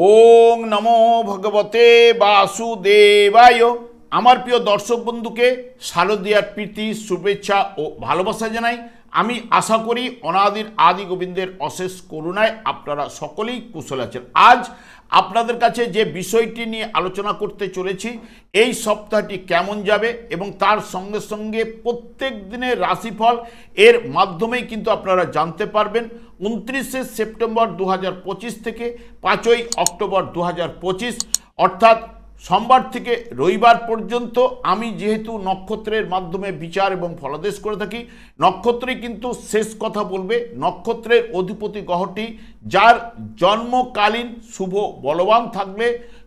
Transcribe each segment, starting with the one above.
ওং নমো ভগবতে বাসুদেবায়। আমার প্রিয় দর্শক বন্ধুকে শারদীয়ার প্রীতি, শুভেচ্ছা ও ভালোবাসা জানাই। আমি আশা করি অনাদির আদি গোবিন্দের অশেষ করুণায় আপনারা সকলেই কুশল আছেন। আজ আপনাদের কাছে যে বিষয়টি নিয়ে আলোচনা করতে চলেছি, এই সপ্তাহটি কেমন যাবে এবং তার সঙ্গে সঙ্গে প্রত্যেক দিনের রাশিফল এর মাধ্যমেই কিন্তু আপনারা জানতে পারবেন। 29শে সেপ্টেম্বর 2025 থেকে 5ই অক্টোবর 2025 অর্থাৎ সোমবার থেকে রবিবার পর্যন্ত আমি যেহেতু নক্ষত্রের মাধ্যমে বিচার এবং ফলাদেশ করে থাকি, নক্ষত্রই কিন্তু শেষ কথা বলবে। নক্ষত্রের অধিপতি গ্রহটি যার জন্মকালীন শুভ বলবান থাকলে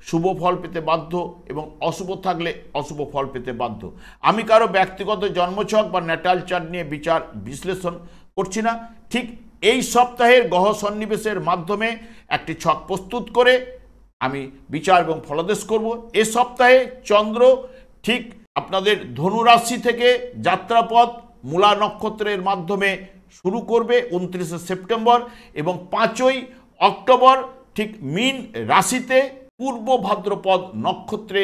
শুভ ফল পেতে বাধ্য এবং অশুভ থাকলে অশুভ ফল পেতে বাধ্য। আমি কারো ব্যক্তিগত জন্মছক বা ন্যাটাল চার্ট নিয়ে বিচার বিশ্লেষণ করছি না। ঠিক এই সপ্তাহের গ্রহ সন্নিবেশের মাধ্যমে একটি ছক প্রস্তুত করে আমি বিচার এবং ফলাদেশ করব। এ সপ্তাহে চন্দ্র ঠিক আপনাদের ধনু রাশি থেকে যাত্রাপথ মূলা নক্ষত্রের মাধ্যমে শুরু করবে 29শে সেপ্টেম্বর এবং 5ই অক্টোবর ঠিক মীন রাশিতে পূর্ব ভাদ্রপদ নক্ষত্রে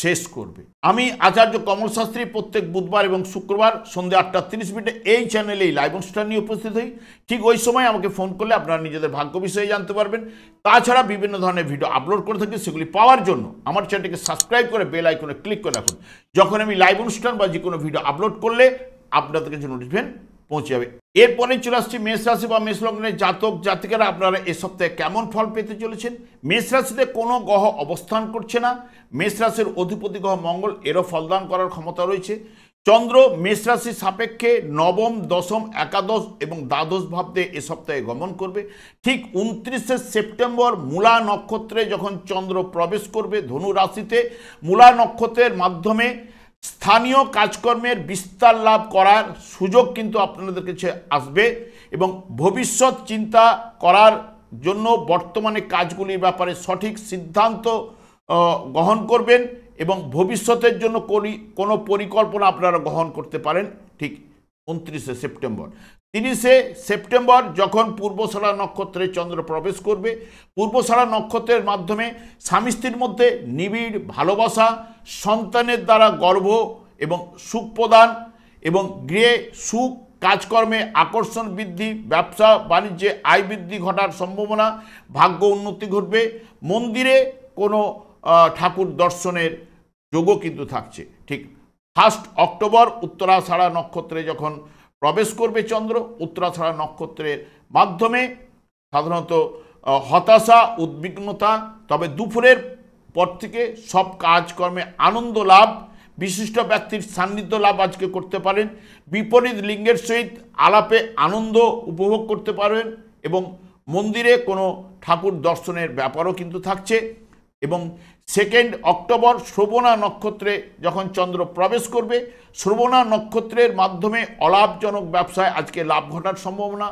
শেষ করবে। আমি আচার্য কমল শাস্ত্রী প্রত্যেক বুধবার এবং শুক্রবার সন্ধ্যা 8:30 এই চ্যানেলেই লাইভ অনুষ্ঠান নিয়ে উপস্থিত হই। ঠিক ওই সময় আমাকে ফোন করলে আপনারা নিজেদের ভাগ্য বিষয়ে জানতে পারবেন। তাছাড়া বিভিন্ন ধরনের ভিডিও আপলোড করে থাকি, সেগুলি পাওয়ার জন্য আমার চ্যানেলটিকে সাবস্ক্রাইব করে বেল আইকনে ক্লিক করে রাখুন। যখন আমি লাইভ অনুষ্ঠান বা যে কোনো ভিডিও আপলোড করলে আপনাদের কাছে নোটিফিকেশন পৌঁছে যাবে। এরপরে চলে আসছি মেষ রাশি বা মেষ লগ্নের জাতক জাতিকারা, আপনারা এ সপ্তাহে কেমন ফল পেতে চলেছেন। মেষ রাশিতে কোনো গ্রহ অবস্থান করছে না। মেষ রাশির অধিপতি গ্রহ মঙ্গল, এরও ফলদান করার ক্ষমতা রয়েছে। চন্দ্র মেষ রাশির সাপেক্ষে নবম, দশম, একাদশ এবং দ্বাদশ ভাবতে এ সপ্তাহে গমন করবে। ঠিক 29শে সেপ্টেম্বর মূলা নক্ষত্রে যখন চন্দ্র প্রবেশ করবে ধনু রাশিতে, মূলা নক্ষত্রের মাধ্যমে স্থানীয় কাজকর্মের বিস্তার লাভ করার সুযোগ কিন্তু আপনাদের কাছে আসবে এবং ভবিষ্যৎ চিন্তা করার জন্য বর্তমানে কাজগুলির ব্যাপারে সঠিক সিদ্ধান্ত গ্রহণ করবেন এবং ভবিষ্যতের জন্য কোনো পরিকল্পনা আপনারা গ্রহণ করতে পারেন। ঠিক 29শে সেপ্টেম্বর 30শে সেপ্টেম্বর যখন পূর্বশালা নক্ষত্রে চন্দ্র প্রবেশ করবে, পূর্বশালা নক্ষত্রের মাধ্যমে স্বামী স্ত্রীর মধ্যে নিবিড় ভালোবাসা, সন্তানের দ্বারা গর্ব এবং সুখ প্রদান এবং গৃহে সুখ, কাজকর্মে আকর্ষণ বৃদ্ধি, ব্যবসা বাণিজ্যে আয় বৃদ্ধি ঘটার সম্ভাবনা, ভাগ্য উন্নতি ঘটবে। মন্দিরে কোনো ঠাকুর দর্শনের যোগও কিন্তু থাকছে। ঠিক 1 অক্টোবর উত্তরাষাঢ়া নক্ষত্রে যখন প্রবেশ করবে চন্দ্র, উত্তরাষাঢ়া নক্ষত্রের মাধ্যমে সাধারণত হতাশা, উদ্বিগ্নতা, তবে দুপুরের পর থেকে সব কাজকর্মে আনন্দ লাভ, বিশিষ্ট ব্যক্তির সান্নিধ্য লাভ আজকে করতে পারেন। বিপরীত লিঙ্গের সহিত আলাপে আনন্দ উপভোগ করতে পারেন এবং মন্দিরে কোনো ঠাকুর দর্শনের ব্যাপারও কিন্তু থাকছে। এবং 2 অক্টোবর শ্রবণা নক্ষত্রে যখন চন্দ্র প্রবেশ করবে, শ্রবণা নক্ষত্রের মাধ্যমে অলাভজনক ব্যবসায় আজকে লাভ ঘটার সম্ভাবনা,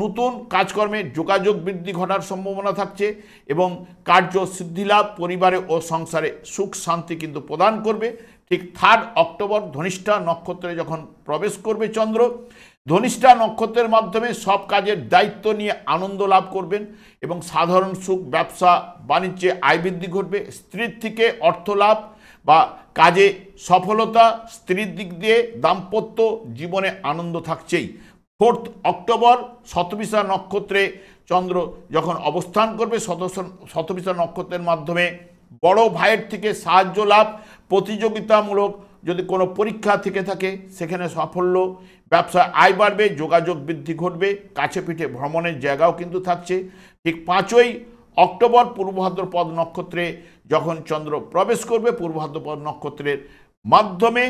নতুন কাজকর্মে যোগাযোগ বৃদ্ধি ঘটার সম্ভাবনা থাকছে এবং কার্য সিদ্ধিলাভ, পরিবারে ও সংসারে সুখ শান্তি কিন্তু প্রদান করবে। ঠিক 3 অক্টোবর ধনিষ্ঠা নক্ষত্রে যখন প্রবেশ করবে চন্দ্র, ধনিষ্ঠা নক্ষত্রের মাধ্যমে সব কাজের দায়িত্ব নিয়ে আনন্দ লাভ করবেন এবং সাধারণ সুখ, ব্যবসা বাণিজ্যে আয় বৃদ্ধি ঘটবে। স্ত্রীর থেকে অর্থ লাভ বা কাজে সফলতা, স্ত্রীর দিক দিয়ে দাম্পত্য জীবনে আনন্দ থাকছেই। 4 অক্টোবর শতবিশা নক্ষত্রে চন্দ্র যখন অবস্থান করবে, শতবিশা নক্ষত্রের মাধ্যমে বড় ভাইয়ের থেকে সাহায্য লাভ, প্রতিযোগিতামূলক যদি কোনো পরীক্ষা থেকে থাকে সেখানে সাফল্য, ব্যবসায় আয় বাড়বে, যোগাযোগ বৃদ্ধি ঘটবে, কাছে পিঠে ভ্রমণের জায়গাও কিন্তু থাকছে। ঠিক 5ই অক্টোবর পূর্ব ভাদ্রপদ নক্ষত্রে যখন চন্দ্র প্রবেশ করবে, পূর্ব ভাদ্রপদ নক্ষত্রের মাধ্যমে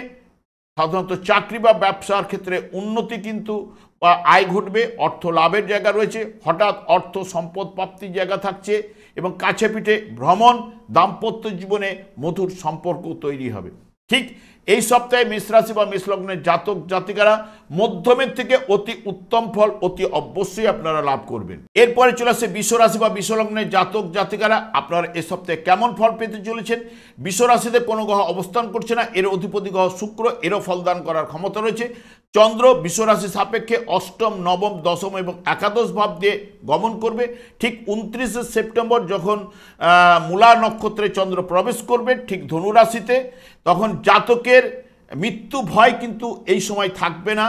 সাধারণত চাকরি বা ব্যবসার ক্ষেত্রে উন্নতি কিন্তু বা আয় ঘটবে, অর্থ লাভের জায়গা রয়েছে, হঠাৎ অর্থ সম্পদ প্রাপ্তির জায়গা থাকছে এবং কাছে পিঠে ভ্রমণ, দাম্পত্য জীবনে মধুর সম্পর্ক তৈরি হবে। ঠিক এই সপ্তাহে মেষ রাশি বা মেষ লগ্নের জাতক জাতিকারা মধ্যমের থেকে অতি উত্তম ফল অতি অবশ্যই আপনারা লাভ করবেন। এরপরে চলে আসে বৃষ রাশি বা বৃষ লগ্নের জাতক জাতিকারা আপনারা এই সপ্তাহে কেমন ফল পেতে চলেছেন। বৃষ রাশিতে কোনো গ্রহ অবস্থান করছে না, এর অধিপতি গ্রহ শুক্র, এরও ফলদান করার ক্ষমতা রয়েছে। চন্দ্র বৃষ রাশি সাপেক্ষে অষ্টম, নবম, দশম এবং একাদশ ভাব দিয়ে গমন করবে। ঠিক 29শে সেপ্টেম্বর যখন মূলা নক্ষত্রে চন্দ্র প্রবেশ করবে ঠিক ধনু রাশিতে, তখন জাতকের মৃত্যু ভয় কিন্তু এই সময় থাকবে না,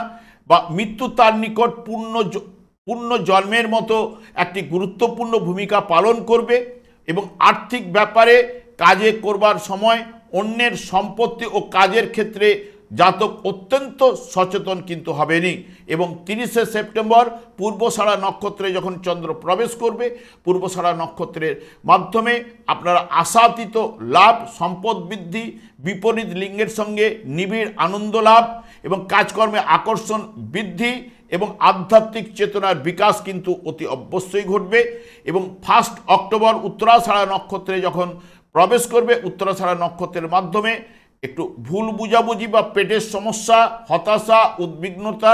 বা মৃত্যু তার নিকট পূর্ণ জন্মের মতো একটি গুরুত্বপূর্ণ ভূমিকা পালন করবে। এবং আর্থিক ব্যাপারে কাজে করবার সময় অন্যের সম্পত্তি ও কাজের ক্ষেত্রে জাতক অত্যন্ত সচেতন কিন্তু হবেনি। এবং 30শে সেপ্টেম্বর পূর্বষাঢ়া নক্ষত্রে যখন চন্দ্র প্রবেশ করবে, পূর্বষাঢ়া নক্ষত্রের মাধ্যমে আপনারা আশাতীত লাভ, সম্পদ বৃদ্ধি, বিপরীত লিঙ্গের সঙ্গে নিবিড় আনন্দ লাভ এবং কাজকর্মে আকর্ষণ বৃদ্ধি এবং আধ্যাত্মিক চেতনার বিকাশ কিন্তু অতি অবশ্যই ঘটবে। এবং 1 অক্টোবর উত্তরাষাঢ়া নক্ষত্রে যখন প্রবেশ করবে, উত্তরাষাঢ়া নক্ষত্রের মাধ্যমে একটু ভুল বুঝাবুঝি বা পেটের সমস্যা, হতাশা, উদ্বিগ্নতা,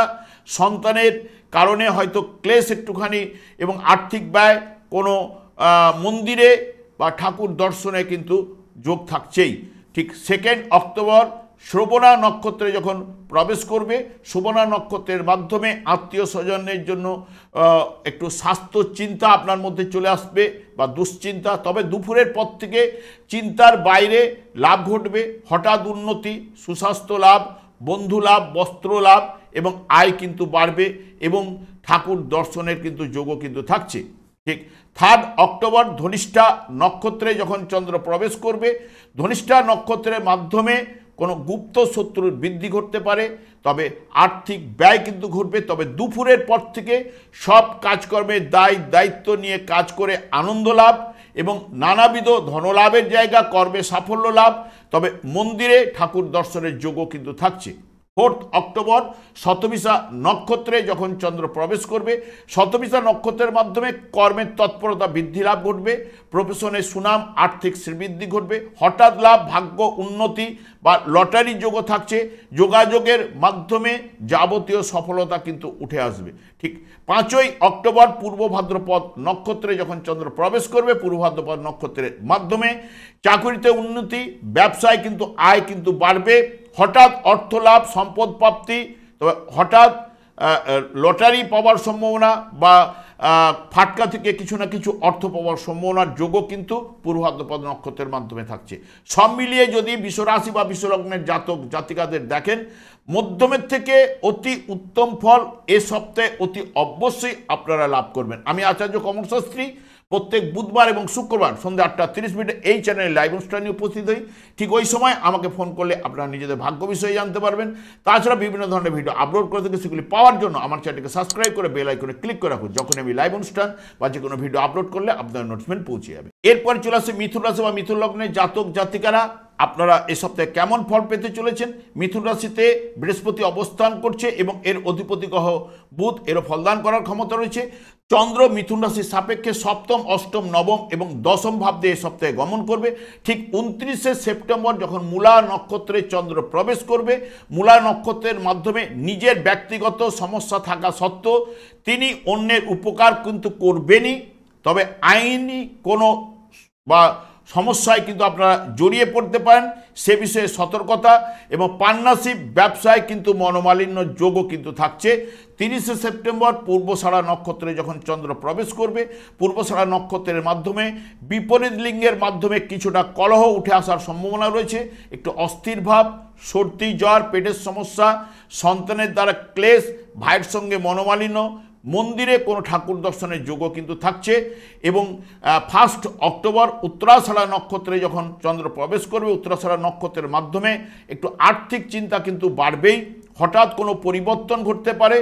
সন্তানের কারণে হয়তো ক্লেশ একটুখানি এবং আর্থিক ব্যয়, কোনো মন্দিরে বা ঠাকুর দর্শনে কিন্তু যোগ থাকছেই। ঠিক 2 অক্টোবর শ্রবণা নক্ষত্রে যখন প্রবেশ করবে, শ্রবণা নক্ষত্রের মাধ্যমে আত্মীয় স্বজনের জন্য একটু স্বাস্থ্য চিন্তা আপনার মধ্যে চলে আসবে বা দুশ্চিন্তা। তবে দুপুরের পর থেকে চিন্তার বাইরে লাভ ঘটবে, হঠাৎ উন্নতি, সুস্বাস্থ্য লাভ, বন্ধু লাভ, বস্ত্র লাভ এবং আয় কিন্তু বাড়বে এবং ঠাকুর দর্শনের কিন্তু যোগও কিন্তু থাকছে। ঠিক 3 অক্টোবর ধনিষ্ঠা নক্ষত্রে যখন চন্দ্র প্রবেশ করবে, ধনিষ্ঠা নক্ষত্রের মাধ্যমে কোনো গুপ্ত শত্রুর বৃদ্ধি ঘটতে পারে, তবে আর্থিক ব্যয় কিন্তু ঘটবে। তবে দুপুরের পর থেকে সব কাজকর্মের দায়িত্ব নিয়ে কাজ করে আনন্দ লাভ এবং নানাবিধ ধনলাভের জায়গা, কর্মে সাফল্য লাভ, তবে মন্দিরে ঠাকুর দর্শনের যোগও কিন্তু থাকছে। 4 অক্টোবর শতভিষা নক্ষত্রে যখন চন্দ্র প্রবেশ করবে, শতভিষা নক্ষত্রের মাধ্যমে কর্মের তৎপরতা বৃদ্ধি লাভ ঘটবে, প্রফেশনে সুনাম, আর্থিক শ্রীবৃদ্ধি ঘটবে, হঠাৎ লাভ, ভাগ্য উন্নতি বা লটারি যোগও থাকছে। যোগাযোগের মাধ্যমে যাবতীয় সফলতা কিন্তু উঠে আসবে। ঠিক 5 অক্টোবর পূর্ব ভাদ্রপদ নক্ষত্রে যখন চন্দ্র প্রবেশ করবে, পূর্ব ভাদ্রপদ নক্ষত্রের মাধ্যমে চাকরিতে উন্নতি, ব্যবসায় কিন্তু আয় কিন্তু বাড়বে, হঠাৎ অর্থ লাভ, সম্পদ প্রাপ্তি, তবে হঠাৎ লটারি পাওয়ার সম্ভাবনা বা ফাটকা থেকে কিছু না কিছু অর্থ পাওয়ার সম্ভাবনার যোগও কিন্তু পূর্ব ভাদ্রপদ নক্ষত্রের মাধ্যমে থাকছে। সব মিলিয়ে যদি বৃষ রাশি বা বৃষ লগ্নের জাতক জাতিকাদের দেখেন, মধ্যমের থেকে অতি উত্তম ফল এ সপ্তাহে অতি অবশ্যই আপনারা লাভ করবেন। আমি আচার্য কমল শাস্ত্রী প্রত্যেক বুধবার এবং শুক্রবার সন্ধ্যা 8:30 এই চ্যানেলে লাইভ অনুষ্ঠানে উপস্থিত হই। ঠিক ওই সময় আমাকে ফোন করলে আপনারা নিজেদের ভাগ্য বিষয়ে জানতে পারবেন। তাছাড়া বিভিন্ন ধরনের ভিডিও আপলোড করে থেকে সেগুলি পাওয়ার জন্য আমার চ্যানেলকে সাবস্ক্রাইব করে বেল আইকনে ক্লিক করে রাখুন। যখন আমি লাইভ অনুষ্ঠান বা যে কোনো ভিডিও আপলোড করলে আপনার নোটিফিকেশন পৌঁছে যাবে। এরপরে চলে আসে মিথুন রাশি বা মিথুন লগ্নের জাতক জাতিকারা আপনারা এ সপ্তাহে কেমন ফল পেতে চলেছেন। মিথুন রাশিতে বৃহস্পতি অবস্থান করছে এবং এর অধিপতি গ্রহ বুধ, এরও ফলদান করার ক্ষমতা রয়েছে। চন্দ্র মিথুন রাশির সাপেক্ষে সপ্তম, অষ্টম, নবম এবং দশম ভাব দিয়ে এই সপ্তাহে গমন করবে। ঠিক 29শে সেপ্টেম্বর যখন মূলা নক্ষত্রে চন্দ্র প্রবেশ করবে, মূলা নক্ষত্রের মাধ্যমে নিজের ব্যক্তিগত সমস্যা থাকা সত্ত্বেও তিনি অন্যের উপকার কিন্তু করবেনই, তবে আইনি কোনো বা সমস্যায় কিন্তু আপনারা জড়িয়ে পড়তে পারেন, সে বিষয়ে সতর্কতা। এবং পার্টনারশিপ ব্যবসায় কিন্তু মনোমালিন্য যোগও কিন্তু থাকছে। 30শে সেপ্টেম্বর পূর্বষাঢ়া নক্ষত্রে যখন চন্দ্র প্রবেশ করবে, পূর্বষাঢ়া নক্ষত্রের মাধ্যমে বিপরীত লিঙ্গের মাধ্যমে কিছুটা কলহ উঠে আসার সম্ভাবনা রয়েছে। একটু অস্থির ভাব, সর্দি, জ্বর, পেটের সমস্যা, সন্তানের দ্বারা ক্লেশ, ভাইয়ের সঙ্গে মনোমালিন্য, মন্দিরে কোনো ঠাকুর দর্শনের যোগও কিন্তু থাকছে। এবং 1 অক্টোবর উত্তরাষাঢ়া নক্ষত্রে যখন চন্দ্র প্রবেশ করবে, উত্তরাষাঢ়া নক্ষত্রের মাধ্যমে একটু আর্থিক চিন্তা কিন্তু বাড়বেই, হঠাৎ কোনো পরিবর্তন ঘটতে পারে,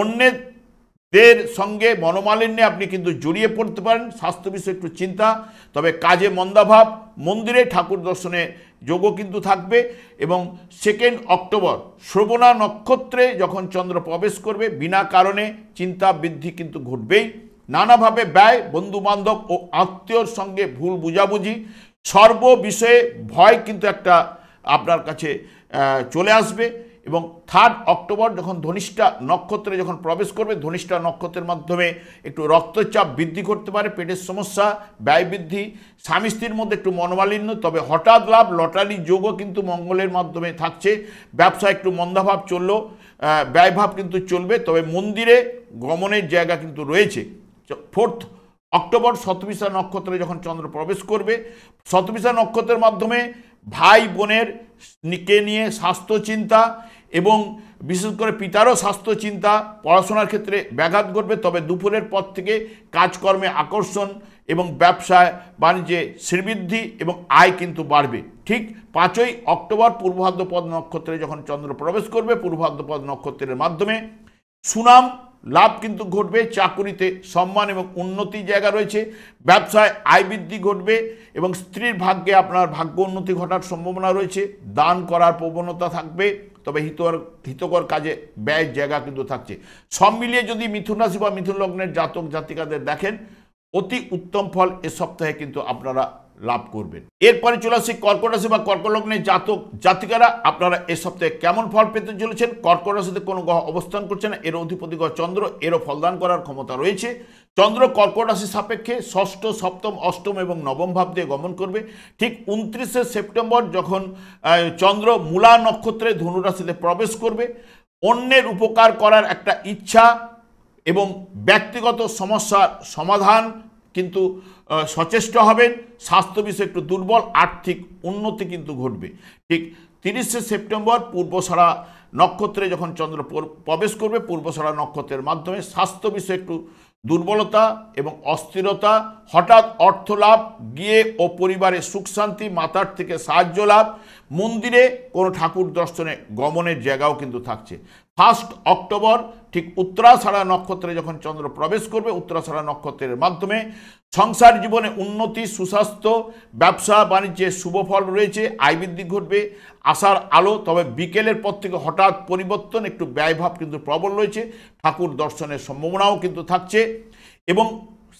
অন্যদের সঙ্গে মনোমালিন্যে আপনি কিন্তু জড়িয়ে পড়তে পারেন, স্বাস্থ্য বিষয়ে একটু চিন্তা, তবে কাজে মন্দাভাব, মন্দিরে ঠাকুর দর্শনে যোগও কিন্তু থাকবে। এবং 2 অক্টোবর শ্রবণা নক্ষত্রে যখন চন্দ্র প্রবেশ করবে, বিনা কারণে চিন্তা বৃদ্ধি কিন্তু ঘটবেই, নানাভাবে ব্যয়, বন্ধুবান্ধব ও আত্মীয়র সঙ্গে ভুল বুঝাবুঝি, সর্ব বিষয়ে ভয় কিন্তু একটা আপনার কাছে চলে আসবে। এবং 3 অক্টোবর যখন ধনিষ্ঠা নক্ষত্রে যখন প্রবেশ করবে, ধনিষ্ঠা নক্ষত্রের মাধ্যমে একটু রক্তচাপ বৃদ্ধি করতে পারে, পেটের সমস্যা, ব্যয় বৃদ্ধি, স্বামী স্ত্রীর মধ্যে একটু মনোমালিন্য, তবে হঠাৎ লাভ, লটারি যোগও কিন্তু মঙ্গলের মাধ্যমে থাকছে। ব্যবসা একটু মন্দাভাব চললেও ব্যয়ভাব কিন্তু চলবে, তবে মন্দিরে গমনের জায়গা কিন্তু রয়েছে। 4 অক্টোবর শতবিশা নক্ষত্রে যখন চন্দ্র প্রবেশ করবে, শতবিশা নক্ষত্রের মাধ্যমে ভাই বোনের নিয়ে স্বাস্থ্য চিন্তা এবং বিশেষ করে পিতারও স্বাস্থ্য চিন্তা, পড়াশোনার ক্ষেত্রে ব্যাঘাত ঘটবে, তবে দুপুরের পর থেকে কাজকর্মে আকর্ষণ এবং ব্যবসায় বাণিজ্যে শ্রীবৃদ্ধি এবং আয় কিন্তু বাড়বে। ঠিক 5 অক্টোবর পূর্ব ভাদ্রপদ নক্ষত্রে যখন চন্দ্র প্রবেশ করবে, পূর্ব ভাদ্রপদ নক্ষত্রের মাধ্যমে সুনাম লাভ কিন্তু ঘটবে, চাকুরিতে সম্মান এবং উন্নতির জায়গা রয়েছে, ব্যবসায় আয় বৃদ্ধি ঘটবে এবং স্ত্রীর ভাগ্যে আপনার ভাগ্য উন্নতি ঘটার সম্ভাবনা রয়েছে। দান করার প্রবণতা থাকবে, তবে হিতকর কাজে ব্যয়ের জায়গা কিন্তু থাকছে। সব মিলিয়ে যদি মিথুন রাশি বা মিথুন লগ্নের জাতক জাতিকাদের দেখেন, অতি উত্তম ফল এ সপ্তাহে কিন্তু আপনারা লাভ করবেন। এরপরে চলে আসি কর্কট রাশি বা কর্কট লগ্নের জাতক জাতিকারা, আপনারা এ সপ্তাহে কেমন ফল পেতে চলেছেন। কর্কট রাশিতে কোনো গ্রহ অবস্থান করছে না, এর অধিপতি গ্রহ চন্দ্র, এরও ফলদান করার ক্ষমতা রয়েছে। চন্দ্র কর্কট রাশি সাপেক্ষে ষষ্ঠ, সপ্তম, অষ্টম এবং নবম ভাব দিয়ে গমন করবে। ঠিক 29 সেপ্টেম্বর যখন চন্দ্র মূলা নক্ষত্রে ধনু রাশিতে প্রবেশ করবে, অন্যের উপকার করার একটা ইচ্ছা এবং ব্যক্তিগত সমস্যার সমাধান কিন্তু সচেষ্ট হবেন। স্বাস্থ্য বিষয়ে একটু দুর্বল, আর্থিক উন্নতি কিন্তু ঘটবে। ঠিক 30 সেপ্টেম্বর পূর্বষাঢ়া নক্ষত্রে যখন চন্দ্র প্রবেশ করবে, পূর্বষাঢ়া নক্ষত্রের মাধ্যমে স্বাস্থ্য বিষয়ে একটু দুর্বলতা এবং অস্থিরতা, হঠাৎ অর্থ লাভ, গিয়ে ও পরিবারে সুখ শান্তি, মাতার থেকে সাহায্য লাভ, মন্দিরে কোনো ঠাকুর দর্শনে গমনের জায়গাও কিন্তু থাকছে। 1 অক্টোবর ঠিক উত্তরাষাঢ়া নক্ষত্রে যখন চন্দ্র প্রবেশ করবে, উত্তরাষাঢ়া নক্ষত্রের মাধ্যমে সংসার জীবনে উন্নতি, সুস্বাস্থ্য, ব্যবসা বাণিজ্যে শুভফল রয়েছে, আয় বৃদ্ধি ঘটবে, আশার আলো, তবে বিকেলের পর থেকে হঠাৎ পরিবর্তন, একটু ব্যয়ভাব কিন্তু প্রবল রয়েছে, ঠাকুর দর্শনের সম্ভাবনাও কিন্তু থাকছে। এবং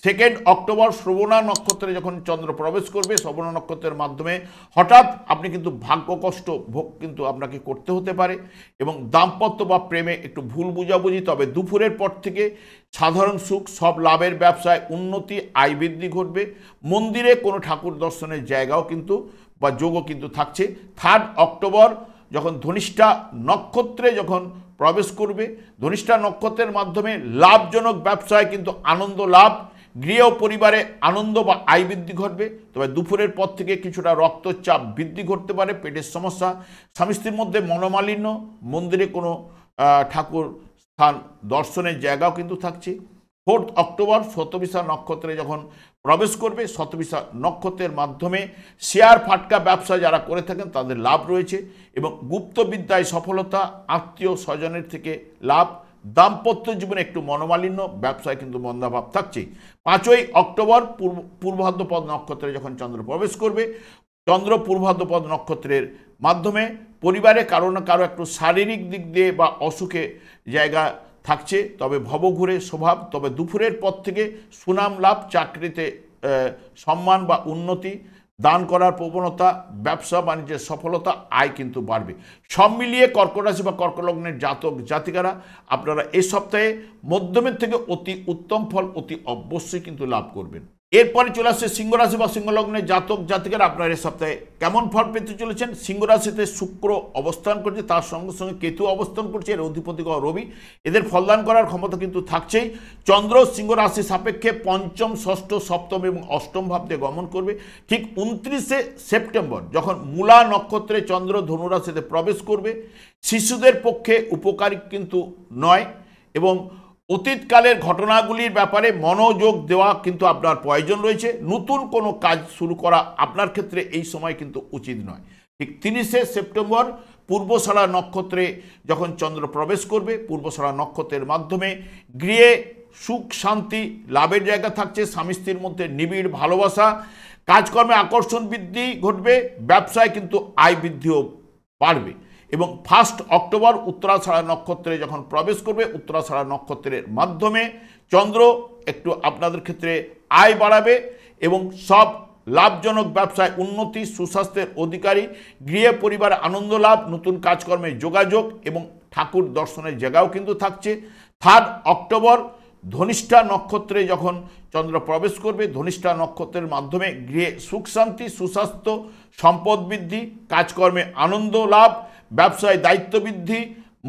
2 অক্টোবর শ্রবণা নক্ষত্রে যখন চন্দ্র প্রবেশ করবে, শ্রবণা নক্ষত্রের মাধ্যমে হঠাৎ আপনি কিন্তু ভাগ্য কষ্ট ভোগ কিন্তু আপনাকে করতে হতে পারে এবং দাম্পত্য বা প্রেমে একটু ভুল বুঝাবুঝি, তবে দুপুরের পর থেকে সাধারণ সুখ, সব লাভের, ব্যবসায় উন্নতি, আয় বৃদ্ধি ঘটবে, মন্দিরে কোনো ঠাকুর দর্শনের জায়গাও কিন্তু বা যোগও কিন্তু থাকছে। 3 অক্টোবর যখন ধনিষ্ঠা নক্ষত্রে যখন প্রবেশ করবে, ধনিষ্ঠা নক্ষত্রের মাধ্যমে লাভজনক ব্যবসায় কিন্তু আনন্দ লাভ, গৃহ পরিবারে আনন্দ বা আয় বৃদ্ধি ঘটবে, তবে দুপুরের পর থেকে কিছুটা রক্তচাপ বৃদ্ধি ঘটতে পারে, পেটের সমস্যা, স্বামী স্ত্রীর মধ্যে মনোমালিন্য, মন্দিরে কোনো ঠাকুর স্থান দর্শনের জায়গাও কিন্তু থাকছে। 4 অক্টোবর শতবিশা নক্ষত্রে যখন প্রবেশ করবে, শতবিশা নক্ষত্রের মাধ্যমে শেয়ার ফাটকা ব্যবসা যারা করে থাকেন তাদের লাভ রয়েছে এবং গুপ্তবিদ্যায় সফলতা, আত্মীয় স্বজনের থেকে লাভ, দাম্পত্য জীবনে একটু মনোমালিন্য, ব্যবসায় কিন্তু মন্দাভাব থাকছে। 5 অক্টোবর পূর্ব ভাদ্রপদ নক্ষত্রে যখন চন্দ্র প্রবেশ করবে, চন্দ্র পূর্ব ভাদ্রপদ নক্ষত্রের মাধ্যমে পরিবারে কারো না কারো একটু শারীরিক দিক দিয়ে বা অসুখে জায়গা থাকছে, তবে ভবঘুরে স্বভাব, তবে দুপুরের পর থেকে সুনাম লাভ, চাকরিতে সম্মান বা উন্নতি, দান করার প্রবণতা, ব্যবসা বাণিজ্যের সফলতা, আয় কিন্তু বাড়বে। সব মিলিয়ে কর্কট রাশি বা কর্কট লগ্নের জাতক জাতিকারা আপনারা এই সপ্তাহে মধ্যমের থেকে অতি উত্তম ফল অতি অবশ্যই কিন্তু লাভ করবেন। এরপরে চলে আসছে সিংহ রাশি বা সিংহ লগ্নের জাতক জাতিকারা আপনারা এই সপ্তাহে কেমন ফল পেতে চলেছেন। সিংহ রাশিতে শুক্র অবস্থান করছে, তার সঙ্গে সঙ্গে কেতু অবস্থান করছে, এর অধিপতি গ্রহ রবি, এদের ফলদান করার ক্ষমতা কিন্তু থাকছেই। চন্দ্র সিংহ রাশি সাপেক্ষে পঞ্চম, ষষ্ঠ, সপ্তম এবং অষ্টম ভাব দিয়ে গমন করবে। ঠিক 29 সেপ্টেম্বর যখন মূলা নক্ষত্রে চন্দ্র ধনু রাশিতে প্রবেশ করবে, শিশুদের পক্ষে উপকারী কিন্তু নয় এবং অতীতকালের ঘটনাগুলির ব্যাপারে মনোযোগ দেওয়া কিন্তু আপনার প্রয়োজন রয়েছে। নতুন কোনো কাজ শুরু করা আপনার ক্ষেত্রে এই সময় কিন্তু উচিত নয়। ঠিক 30 সেপ্টেম্বর পূর্বষাঢ়া নক্ষত্রে যখন চন্দ্র প্রবেশ করবে, পূর্বষাঢ়া নক্ষত্রের মাধ্যমে গৃহে সুখ শান্তি লাভের জায়গা থাকছে, স্বামী স্ত্রীর মধ্যে নিবিড় ভালোবাসা, কাজকর্মে আকর্ষণ বৃদ্ধি ঘটবে, ব্যবসায় কিন্তু আয় বৃদ্ধিও বাড়বে। এবং 1 অক্টোবর উত্তরাষাঢ়া নক্ষত্রে যখন প্রবেশ করবে, উত্তরাষাঢ়া নক্ষত্রের মাধ্যমে চন্দ্র একটু আপনাদের ক্ষেত্রে আয় বাড়াবে এবং সব লাভজনক ব্যবসায় উন্নতি, সুস্বাস্থ্যের অধিকারী, গৃহে পরিবারে আনন্দ লাভ, নতুন কাজকর্মে যোগাযোগ এবং ঠাকুর দর্শনের জায়গাও কিন্তু থাকছে। 3 অক্টোবর ধনিষ্ঠা নক্ষত্রে যখন চন্দ্র প্রবেশ করবে, ধনিষ্ঠা নক্ষত্রের মাধ্যমে গৃহে সুখ শান্তি, সুস্বাস্থ্য, সম্পদ বৃদ্ধি, কাজকর্মে আনন্দ লাভ, ব্যবসায় দায়িত্ব বৃদ্ধি,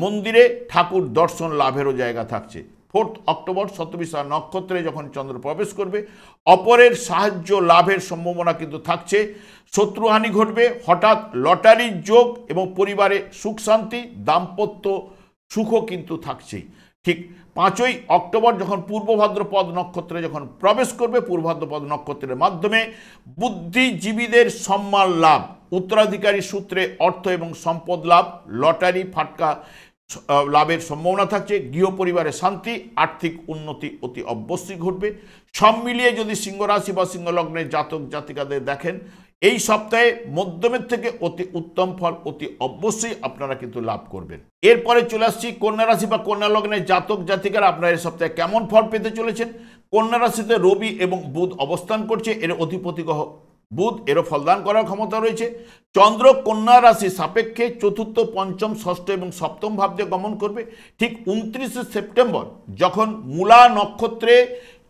মন্দিরে ঠাকুর দর্শন লাভেরও জায়গা থাকছে। 4 অক্টোবর শতবিশা নক্ষত্রে যখন চন্দ্র প্রবেশ করবে, অপরের সাহায্য লাভের সম্ভাবনা কিন্তু থাকছে। শত্রুহানি ঘটবে, হঠাৎ লটারির যোগ এবং পরিবারে সুখ শান্তি, দাম্পত্য সুখও কিন্তু থাকছেই। ঠিক 5 অক্টোবর যখন পূর্ব ভাদ্রপদ নক্ষত্রে যখন প্রবেশ করবে, পূর্ব ভাদ্রপদ নক্ষত্রের মাধ্যমে বুদ্ধিজীবীদের সম্মান লাভ, উত্তরাধিকারী সূত্রে অর্থ এবং সম্পদ লাভ, লটারি ফাটকা লাভের সম্ভাবনা থাকছে। গৃহ পরিবারে শান্তি, আর্থিক উন্নতি অতি অবশ্যই ঘটবে। সব মিলিয়ে যদি সিংহ রাশি বা সিংহ লগ্নের জাতক জাতিকাদের দেখেন, এই সপ্তাহে মধ্যমের থেকে অতি উত্তম ফল অতি অবশ্যই আপনারা কিন্তু লাভ করবেন। এরপরে চলে আসছি কন্যা রাশি বা কন্যা লগ্নের জাতক জাতিকারা আপনারা এই সপ্তাহে কেমন ফল পেতে চলেছেন। কন্যা রাশিতে রবি এবং বুধ অবস্থান করছে, এর অধিপতি গ্রহ বুধ, এরও ফলদান করার ক্ষমতা রয়েছে। চন্দ্র কন্যা রাশি সাপেক্ষে চতুর্থ, পঞ্চম, ষষ্ঠ এবং সপ্তম ভাব দিয়ে গমন করবে। ঠিক 29 সেপ্টেম্বর যখন মূলা নক্ষত্রে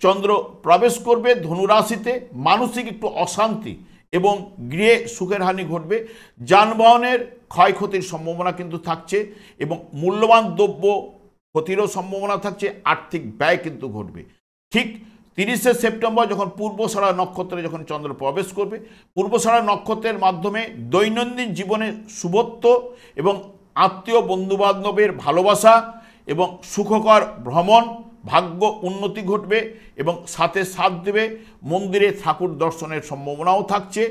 চন্দ্র প্রবেশ করবে ধনু রাশিতে, মানসিক একটু অশান্তি এবং গৃহে সুখের হানি ঘটবে, যানবাহনের ক্ষয়ক্ষতির সম্ভাবনা কিন্তু থাকছে এবং মূল্যবান দ্রব্য ক্ষতিরও সম্ভাবনা থাকছে, আর্থিক ব্যয় কিন্তু ঘটবে। ঠিক 30 সেপ্টেম্বর যখন পূর্বষাঢ়া নক্ষত্রে যখন চন্দ্র প্রবেশ করবে, পূর্বষাঢ়া নক্ষত্রের মাধ্যমে দৈনন্দিন জীবনে শুভত্ব এবং আত্মীয় বন্ধুবান্ধবের ভালোবাসা এবং সুখকর ভ্রমণ, ভাগ্য উন্নতি ঘটবে এবং সাথে সাথ দেবে মন্দিরে ঠাকুর দর্শনের সম্ভাবনাও থাকছে।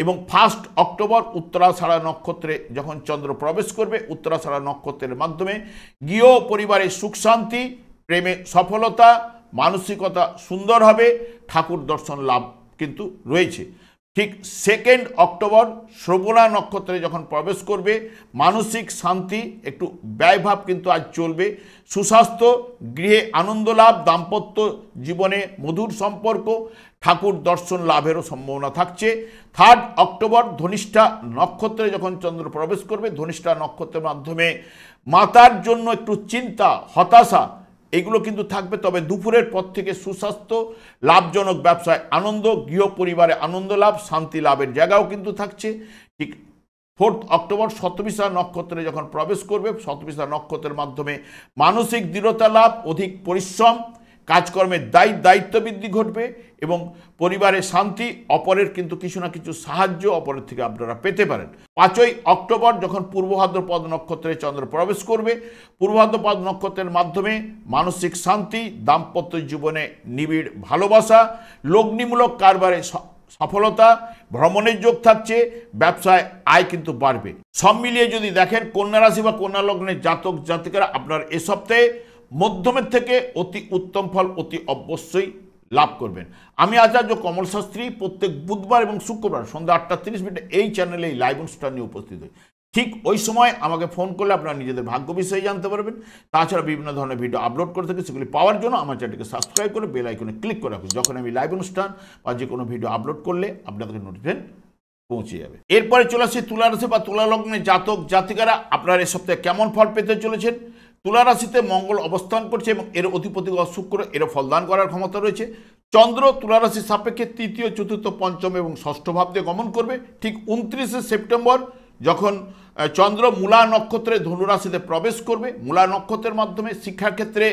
এবং 1 অক্টোবর উত্তরাষাঢ়া নক্ষত্রে যখন চন্দ্র প্রবেশ করবে, উত্তরাষাঢ়া নক্ষত্রের মাধ্যমে গৃহ পরিবারে সুখ শান্তি, প্রেমে সফলতা, মানসিকতা সুন্দর হবে, ঠাকুর দর্শন লাভ কিন্তু রয়েছে। ঠিক 2 অক্টোবর শ্রবণা নক্ষত্রে যখন প্রবেশ করবে, মানসিক শান্তি, একটু ব্যয়ভাব কিন্তু আজ চলবে, সুস্বাস্থ্য, গৃহে আনন্দ লাভ, দাম্পত্য জীবনে মধুর সম্পর্ক, ঠাকুর দর্শন লাভেরও সম্ভাবনা থাকছে। 3 অক্টোবর ধনিষ্ঠা নক্ষত্রে যখন চন্দ্র প্রবেশ করবে, ধনিষ্ঠা নক্ষত্রের মাধ্যমে মাতার জন্য একটু চিন্তা, হতাশা এগুলো কিন্তু থাকবে। তবে দুপুরের পর থেকে সুস্বাস্থ্য, লাভজনক ব্যবসায় আনন্দ, গৃহ পরিবারে আনন্দ লাভ, শান্তি লাভের জায়গাও কিন্তু থাকছে। ঠিক 4 অক্টোবর শতবিশা নক্ষত্রে যখন প্রবেশ করবে, শতবিশা নক্ষত্রের মাধ্যমে মানসিক দৃঢ়তা লাভ, অধিক পরিশ্রম, কাজকর্মের দায়িত্ব বৃদ্ধি ঘটবে এবং পরিবারে শান্তি, অপরের কিন্তু কিছু না কিছু সাহায্য অপরের থেকে আপনারা পেতে পারেন। 5 অক্টোবর যখন পূর্ব ভাদ্রপদ নক্ষত্রে চন্দ্র প্রবেশ করবে, পূর্ব ভাদ্রপদ নক্ষত্রের মাধ্যমে মানসিক শান্তি, দাম্পত্য জীবনে নিবিড় ভালোবাসা, লগ্নিমূলক কারবারে সফলতা, ভ্রমণের যোগ থাকছে, ব্যবসায় আয় কিন্তু বাড়বে। সব মিলিয়ে যদি দেখেন কন্যা রাশি বা কন্যা লগ্নের জাতক জাতিকারা আপনার এ সপ্তাহে মধ্যমের থেকে অতি উত্তম ফল অতি অবশ্যই লাভ করবেন। আমি আচার্য কমল শাস্ত্রী প্রত্যেক বুধবার এবং শুক্রবার সন্ধ্যা 8:30 এই চ্যানেলে এই লাইভ অনুষ্ঠান নিয়ে উপস্থিত হই। ঠিক ওই সময় আমাকে ফোন করলে আপনারা নিজেদের ভাগ্য বিষয়ে জানতে পারবেন। তাছাড়া বিভিন্ন ধরনের ভিডিও আপলোড করে থাকি, সেগুলি পাওয়ার জন্য আমার চ্যানেলকে সাবস্ক্রাইব করে বেল আইকনে ক্লিক করে রাখুন। যখন আমি লাইভ অনুষ্ঠান বা যে কোনো ভিডিও আপলোড করলে আপনাদের নোটিফিকেশন পৌঁছে যাবে। এরপরে চলে আসছে তুলা রাশি বা তুলা লগ্নের জাতক জাতিকারা আপনারা এই সপ্তাহে কেমন ফল পেতে চলেছেন। তুলা রাশিতে মঙ্গল অবস্থান করছে এবং এর অধিপতি শুক্র, এরও ফলদান করার ক্ষমতা রয়েছে। চন্দ্র তুলা রাশির সাপেক্ষে তৃতীয়, চতুর্থ, পঞ্চম এবং ষষ্ঠ ভাব দিয়ে গমন করবে। ঠিক 29 সেপ্টেম্বর যখন চন্দ্র মূলা নক্ষত্রে ধনুরাশিতে প্রবেশ করবে, মূলা নক্ষত্রের মাধ্যমে শিক্ষাক্ষেত্রে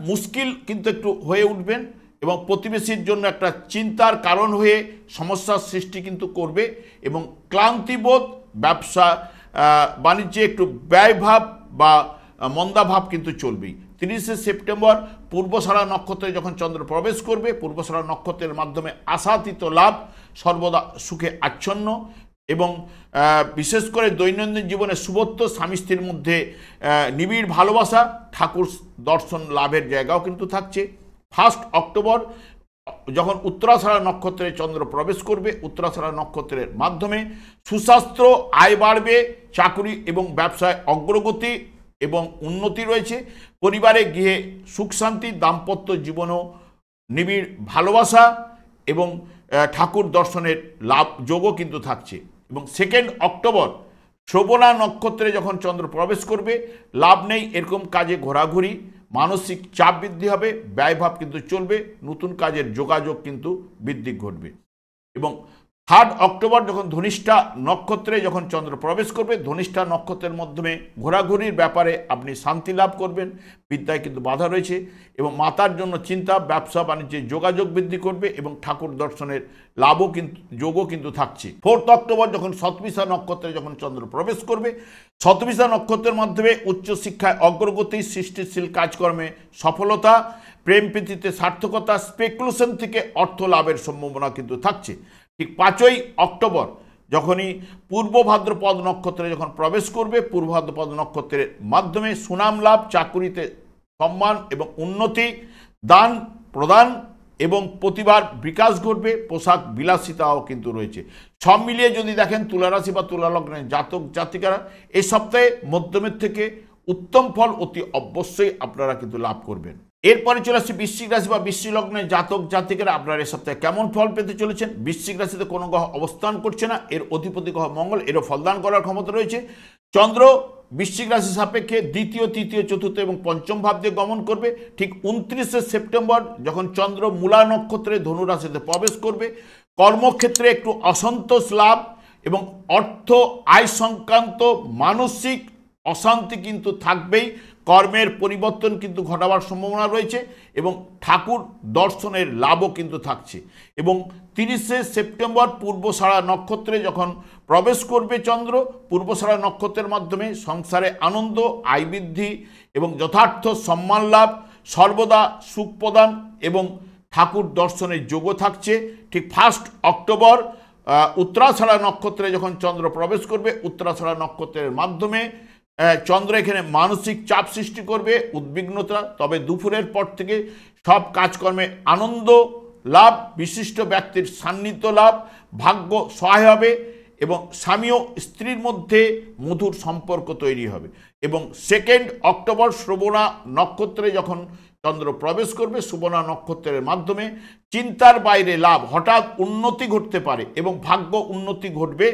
মুশকিল কিন্তু একটু হয়ে উঠবেন এবং প্রতিবেশীর জন্য একটা চিন্তার কারণ হয়ে সমস্যার সৃষ্টি কিন্তু করবে এবং ক্লান্তিবোধ, ব্যবসা বাণিজ্যে একটু ব্যয়ভাব বা মন্দাভাব কিন্তু চলবেই। 30 সেপ্টেম্বর পূর্বষাঢ়া নক্ষত্রে যখন চন্দ্র প্রবেশ করবে, পূর্বষাঢ়া নক্ষত্রের মাধ্যমে আশাতীত লাভ, সর্বদা সুখে আচ্ছন্ন এবং বিশেষ করে দৈনন্দিন জীবনে শুভত্ব, স্বামী স্ত্রীর মধ্যে নিবিড় ভালোবাসা, ঠাকুর দর্শন লাভের জায়গাও কিন্তু থাকছে। 1 অক্টোবর যখন উত্তরাষাঢ়া নক্ষত্রে চন্দ্র প্রবেশ করবে, উত্তরাষাঢ়া নক্ষত্রের মাধ্যমে সুস্বাস্থ্য, আয় বাড়বে, চাকরি এবং ব্যবসায় অগ্রগতি এবং উন্নতি রয়েছে। পরিবারে গৃহে সুখ শান্তি, দাম্পত্য জীবনও নিবিড় ভালোবাসা এবং ঠাকুর দর্শনের লাভ যোগও কিন্তু থাকছে। এবং 2 অক্টোবর শ্রবণা নক্ষত্রে যখন চন্দ্র প্রবেশ করবে, লাভ নেই এরকম কাজে ঘোরাঘুরি, মানসিক চাপ বৃদ্ধি হবে, ব্যয়ভাব কিন্তু চলবে, নতুন কাজের যোগাযোগ কিন্তু বৃদ্ধি ঘটবে। এবং 3 অক্টোবর যখন ধনিষ্ঠা নক্ষত্রে যখন চন্দ্র প্রবেশ করবে, ধনিষ্ঠা নক্ষত্রের মাধ্যমে ঘোরাঘুরির ব্যাপারে আপনি শান্তি লাভ করবেন, বিদ্যায় কিন্তু বাধা রয়েছে, এবং মাতার জন্য চিন্তা, ব্যবসা বাণিজ্যে যোগাযোগ বৃদ্ধি করবে, এবং ঠাকুর দর্শনের লাভও কিন্তু যোগও কিন্তু থাকছে। 4 অক্টোবর যখন শতবিশা নক্ষত্রে যখন চন্দ্র প্রবেশ করবে, শতবিশা নক্ষত্রের মাধ্যমে উচ্চশিক্ষায় অগ্রগতি, সৃষ্টিশীল কাজকর্মে সফলতা, প্রেম প্রীতিতে সার্থকতা, স্পেকুলেশন থেকে অর্থ লাভের সম্ভাবনা কিন্তু থাকছে। ঠিক 5 অক্টোবর যখনই পূর্ব ভাদ্রপদ নক্ষত্রে যখন প্রবেশ করবে, পূর্ব ভাদ্রপদ নক্ষত্রের মাধ্যমে সুনাম লাভ, চাকুরিতে সম্মান এবং উন্নতি, দান প্রদান এবং প্রতিভার বিকাশ ঘটবে, পোশাক বিলাসিতাও কিন্তু রয়েছে। সব মিলিয়ে যদি দেখেন তুলারাশি বা তুলা লগ্নের জাতক জাতিকারা এই সপ্তাহে মধ্যমের থেকে উত্তম ফল অতি অবশ্যই আপনারা কিন্তু লাভ করবেন। এরপরে চলে আসছে বৃশ্চিক রাশি বা বৃশ্চিক লগ্নের জাতক জাতিকারা আপনারা এই সপ্তাহে কেমন ফল পেতে চলেছেন। বৃশ্চিক রাশিতে কোনো গ্রহ অবস্থান করছে না, এর অধিপতি গ্রহ মঙ্গল, এরও ফলদান করার ক্ষমতা রয়েছে। চন্দ্র বৃশ্চিক রাশি সাপেক্ষে দ্বিতীয়, তৃতীয়, চতুর্থ এবং পঞ্চম ভাব দিয়ে গমন করবে। ঠিক 29 সেপ্টেম্বর যখন চন্দ্র মূলা নক্ষত্রে ধনু রাশিতে প্রবেশ করবে, কর্মক্ষেত্রে একটু অসন্তোষ লাভ এবং অর্থ আয় সংক্রান্ত মানসিক অশান্তি কিন্তু থাকবেই, কর্মের পরিবর্তন কিন্তু ঘটাবার সম্ভাবনা রয়েছে, এবং ঠাকুর দর্শনের লাভও কিন্তু থাকছে। এবং 30 সেপ্টেম্বর পূর্বষাঢ়া নক্ষত্রে যখন প্রবেশ করবে চন্দ্র, পূর্বষাঢ়া নক্ষত্রের মাধ্যমে সংসারে আনন্দ, আয় বৃদ্ধি এবং যথার্থ সম্মান লাভ, সর্বদা সুখ প্রদান এবং ঠাকুর দর্শনের যোগও থাকছে। ঠিক 1 অক্টোবর উত্তরাষাঢ়া নক্ষত্রে যখন চন্দ্র প্রবেশ করবে, উত্তরাষাঢ়া নক্ষত্রের মাধ্যমে চন্দ্র এখানে মানসিক চাপ সৃষ্টি করবে, উদ্বিগ্নতা, তবে দুপুরের পর থেকে সব কাজকর্মে আনন্দ লাভ, বিশিষ্ট ব্যক্তির সান্নিধ্য লাভ, ভাগ্য সহায় হবে এবং স্বামী ও স্ত্রীর মধ্যে মধুর সম্পর্ক তৈরি হবে। এবং 2 অক্টোবর শ্রবণা নক্ষত্রে যখন চন্দ্র প্রবেশ করবে, শ্রবণা নক্ষত্রের মাধ্যমে চিন্তার বাইরে লাভ, হঠাৎ উন্নতি ঘটতে পারে এবং ভাগ্য উন্নতি ঘটবে,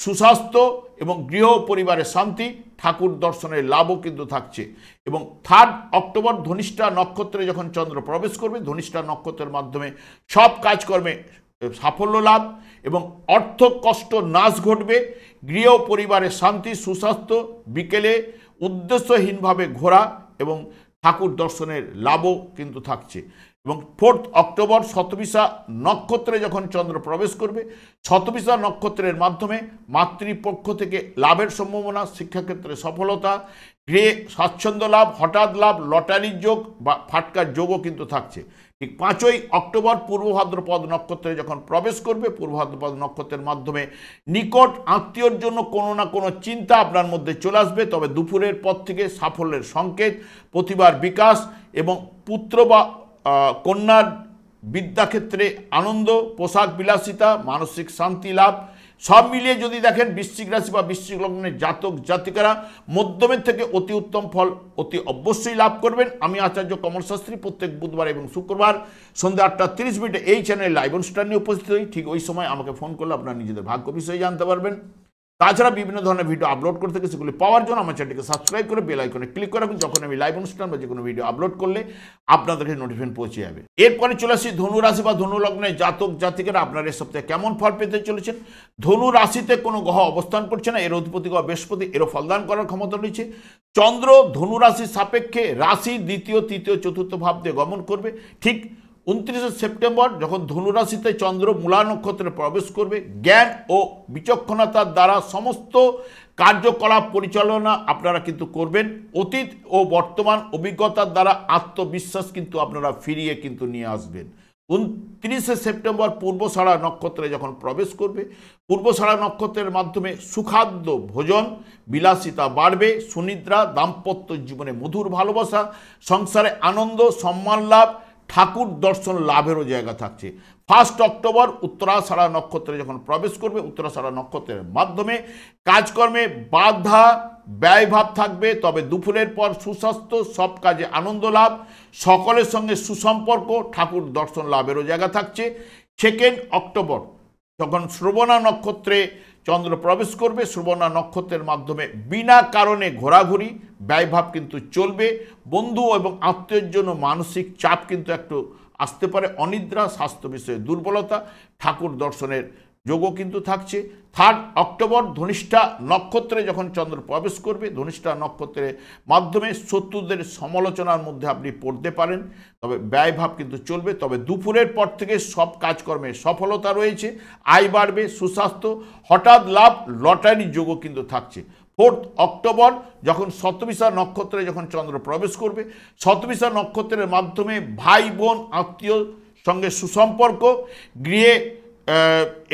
সুস্বাস্থ্য এবং গৃহ পরিবারের শান্তি, ঠাকুর দর্শনের লাভও কিন্তু থাকছে। এবং 3 অক্টোবর ধনিষ্ঠা নক্ষত্রে যখন চন্দ্র প্রবেশ করবে, ধনিষ্ঠা নক্ষত্রের মাধ্যমে সব কাজকর্মে সাফল্য লাভ এবং অর্থ কষ্ট নাশ ঘটবে, গৃহ পরিবারের শান্তি, সুস্বাস্থ্য, বিকেলে উদ্দেশ্যহীনভাবে ঘোরা এবং ঠাকুর দর্শনের লাভও কিন্তু থাকছে। এবং 4 অক্টোবর শতবিশা নক্ষত্রে যখন চন্দ্র প্রবেশ করবে, শতবিশা নক্ষত্রের মাধ্যমে মাতৃপক্ষ থেকে লাভের সম্ভাবনা, শিক্ষাক্ষেত্রে সফলতা, গৃহে স্বাচ্ছন্দ্য লাভ, হঠাৎ লাভ, লটারির যোগ বা ফাটকার যোগও কিন্তু থাকছে। ঠিক 5 অক্টোবর পূর্ব ভাদ্রপদ নক্ষত্রে যখন প্রবেশ করবে, পূর্ব ভাদ্রপদ নক্ষত্রের মাধ্যমে নিকট আত্মীয়র জন্য কোনো না কোনো চিন্তা আপনার মধ্যে চলে আসবে, তবে দুপুরের পর থেকে সাফল্যের সংকেত, প্রতিভার বিকাশ এবং পুত্র বা কন্যার বিদ্যাক্ষেত্রে আনন্দ, পোশাক বিলাসিতা, মানসিক শান্তি লাভ, সব মিলিয়ে যদি দেখেন বৃশ্চিক রাশি বা বৃশ্চিক লগ্নের জাতক জাতিকারা মধ্যমের থেকে অতি উত্তম ফল অতি অবশ্যই লাভ করবেন। আমি আচার্য কমল শাস্ত্রী প্রত্যেক বুধবার এবং শুক্রবার সন্ধ্যা 8:30 এই চ্যানেলে লাইভ অনুষ্ঠান নিয়ে উপস্থিত হই। ঠিক ওই সময় আমাকে ফোন করলে আপনারা নিজেদের ভাগ্য বিষয়ে জানতে পারবেন। তাছাড়া বিভিন্ন ধরনের ভিডিও আপলোড করতে থাকে, সেগুলি পাওয়ার জন্য আমার চ্যানেলটিকে সাবস্ক্রাইব করে বেল আইকনে ক্লিক করে রাখুন। যখন আমি লাইভ অনুষ্ঠান বা যে কোনো ভিডিও আপলোড করলে আপনাদের কাছে নোটিফিকেশন পৌঁছে যাবে। এরপরে চলে আসি ধনু রাশি বা ধনু লগ্নের জাতক জাতিকারা আপনারা এই সপ্তাহে কেমন ফল পেতে চলেছেন। ধনু রাশিতে কোনো গ্রহ অবস্থান করছে না, এর অধিপতি গ্রহ বৃহস্পতি, এরও ফলদান করার ক্ষমতা রয়েছে। চন্দ্র ধনু রাশির সাপেক্ষে রাশি দ্বিতীয়, তৃতীয়, চতুর্থ ভাব দিয়ে গমন করবে। ঠিক 29 সেপ্টেম্বর যখন ধনুরাশিতে চন্দ্র মূলা নক্ষত্রে প্রবেশ করবে, জ্ঞান ও বিচক্ষণতার দ্বারা সমস্ত কার্যকলাপ পরিচালনা আপনারা কিন্তু করবেন। অতীত ও বর্তমান অভিজ্ঞতার দ্বারা আত্মবিশ্বাস কিন্তু আপনারা ফিরিয়ে কিন্তু নিয়ে আসবেন। 29 সেপ্টেম্বর পূর্বষাঢ়া নক্ষত্রে যখন প্রবেশ করবে, পূর্বষাঢ়া নক্ষত্রের মাধ্যমে সুখাদ্য ভোজন, বিলাসিতা বাড়বে, সুনিদ্রা, দাম্পত্য জীবনে মধুর ভালোবাসা, সংসারে আনন্দ, সম্মান লাভ, ঠাকুর দর্শন লাভেরও জায়গা থাকছে। 1 অক্টোবর উত্তরাষাঢ়া নক্ষত্রে যখন প্রবেশ করবে, উত্তরাষাঢ়া নক্ষত্রের মাধ্যমে কাজকর্মে বাধা ব্যয়ভাব থাকবে, তবে দুপুরের পর সুস্বাস্থ্য, সব কাজে আনন্দ লাভ, সকলের সঙ্গে সুসম্পর্ক, ঠাকুর দর্শন লাভেরও জায়গা থাকছে। অক্টোবর যখন শ্রবণা নক্ষত্রে চন্দ্র প্রবেশ করবে, শ্রবণা নক্ষত্রের মাধ্যমে বিনা কারণে ঘোরাঘুরি ব্যয়ভাব কিন্তু চলবে। বন্ধু এবং আত্মীয়ের জন্য মানসিক চাপ কিন্তু একটু আসতে পারে, অনিদ্রা, স্বাস্থ্য বিষয়ে দুর্বলতা, ঠাকুর দর্শনের যোগও কিন্তু থাকছে। 3 অক্টোবর ধনিষ্ঠা নক্ষত্রে যখন চন্দ্র প্রবেশ করবে, ধনিষ্ঠা নক্ষত্রের মাধ্যমে শত্রুদের সমালোচনার মধ্যে আপনি পড়তে পারেন, তবে ব্যয়ভাব কিন্তু চলবে। তবে দুপুরের পর থেকে সব কাজকর্মে সফলতা রয়েছে, আয় বাড়বে, সুস্বাস্থ্য, হঠাৎ লাভ, লটারি যোগও কিন্তু থাকছে। 4 অক্টোবর যখন শতবিশা নক্ষত্রে যখন চন্দ্র প্রবেশ করবে, শতবিশা নক্ষত্রের মাধ্যমে ভাই বোন আত্মীয় সঙ্গে সুসম্পর্ক, গৃহে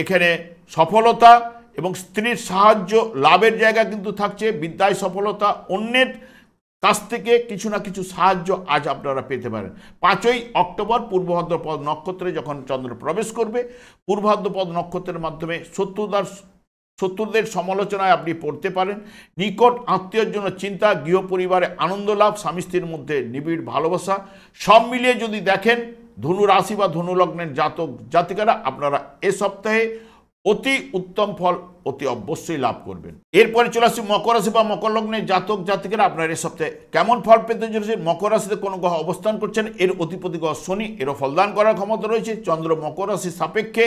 এখানে সফলতা এবং স্ত্রীর সাহায্য লাভের জায়গা কিন্তু থাকছে, বিদ্যায় সফলতা, অন্যের কাছ থেকে কিছু না কিছু সাহায্য আজ আপনারা পেতে পারেন। 5 অক্টোবর পূর্ব ভাদ্রপদ নক্ষত্রে যখন চন্দ্র প্রবেশ করবে, পূর্ব ভাদ্রপদ নক্ষত্রের মাধ্যমে শত্রুদের সমালোচনায় আপনি পড়তে পারেন, নিকট আত্মীয়ের জন্য চিন্তা, গৃহ পরিবারে আনন্দ লাভ, স্বামী স্ত্রীর মধ্যে নিবিড় ভালোবাসা, সব মিলিয়ে যদি দেখেন ধনু রাশি বা ধনু লগ্নের জাতক জাতিকারা আপনারা এ সপ্তাহে অতি উত্তম ফল অতি অবশ্যই লাভ করবেন। এরপরে চলে আসছি মকর রাশি বা মকর লগ্নের জাতক জাতিকারা আপনারা এ সপ্তাহে কেমন ফল পেতে চলেছেন। মকর রাশিতে কোনো গ্রহ অবস্থান করছেন, এর অধিপতি গ্রহ শনি, এরও ফলদান করার ক্ষমতা রয়েছে। চন্দ্র মকর রাশির সাপেক্ষে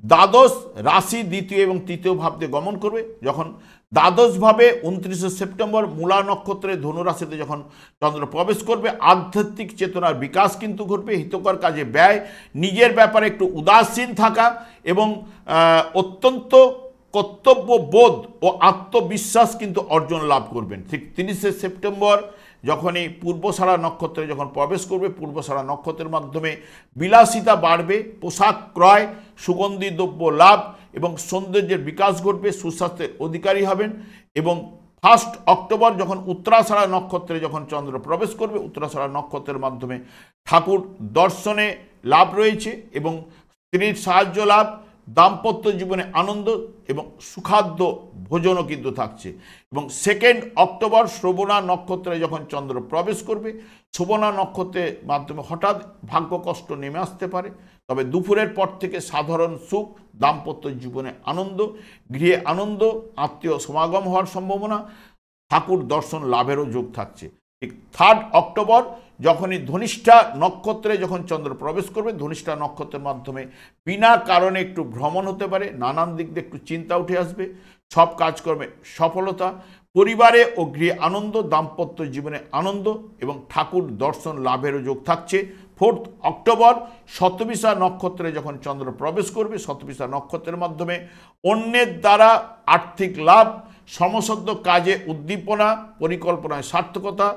দ্বাদশ রাশি দ্বিতীয় এবং তৃতীয় ভাব দিয়ে গমন করবে। যখন দ্বাদশভাবে 29 সেপ্টেম্বর মূলা নক্ষত্রে ধনু রাশিতে যখন চন্দ্র প্রবেশ করবে, আধ্যাত্মিক চেতনার বিকাশ কিন্তু ঘটবে, হিতকর কাজে ব্যয়, নিজের ব্যাপারে একটু উদাসীন থাকা এবং অত্যন্ত কর্তব্যবোধ ও আত্মবিশ্বাস কিন্তু অর্জন লাভ করবেন। ঠিক 30 সেপ্টেম্বর যখনই পূর্বসারা নক্ষত্রে যখন প্রবেশ করবে, পূর্বসারা নক্ষত্রের মাধ্যমে বিলাসিতা বাড়বে, পোশাক ক্রয়, সুগন্ধি দ্রব্য লাভ এবং সৌন্দর্যের বিকাশ ঘটবে, সুস্বাস্থ্যের অধিকারী হবেন। এবং 1 অক্টোবর যখন উত্তরাষাঢ়া নক্ষত্রে যখন চন্দ্র প্রবেশ করবে, উত্তরাষাঢ়া নক্ষত্রের মাধ্যমে ঠাকুর দর্শনে লাভ রয়েছে এবং স্ত্রীর সাহায্য লাভ, দাম্পত্য জীবনে আনন্দ এবং সুখাদ্য ভোজনও কিন্তু থাকছে। এবং 2 অক্টোবর শ্রবণা নক্ষত্রে যখন চন্দ্র প্রবেশ করবে, শ্রবণা নক্ষত্রের মাধ্যমে হঠাৎ ভাগ্য কষ্ট নেমে আসতে পারে, তবে দুপুরের পর থেকে সাধারণ সুখ, দাম্পত্য জীবনে আনন্দ, গৃহে আনন্দ, আত্মীয় সমাগম হওয়ার সম্ভাবনা, ঠাকুর দর্শন লাভেরও যোগ থাকছে। ঠিক 3 অক্টোবর যখনই ধনিষ্ঠা নক্ষত্রে যখন চন্দ্র প্রবেশ করবে, ধনিষ্ঠা নক্ষত্রের মাধ্যমে বিনা কারণে একটু ভ্রমণ হতে পারে, নানান দিক দিয়ে একটু চিন্তা উঠে আসবে, সব কাজকর্মে সফলতা, পরিবারে ও গৃহে আনন্দ, দাম্পত্য জীবনে আনন্দ এবং ঠাকুর দর্শন লাভেরও যোগ থাকছে। 4 অক্টোবর শতবিশা নক্ষত্রে যখন চন্দ্র প্রবেশ করবে, শতবিশা নক্ষত্রের মাধ্যমে অন্যের দ্বারা আর্থিক লাভ, সমসাধ্য কাজে উদ্দীপনা, পরিকল্পনায় সার্থকতা,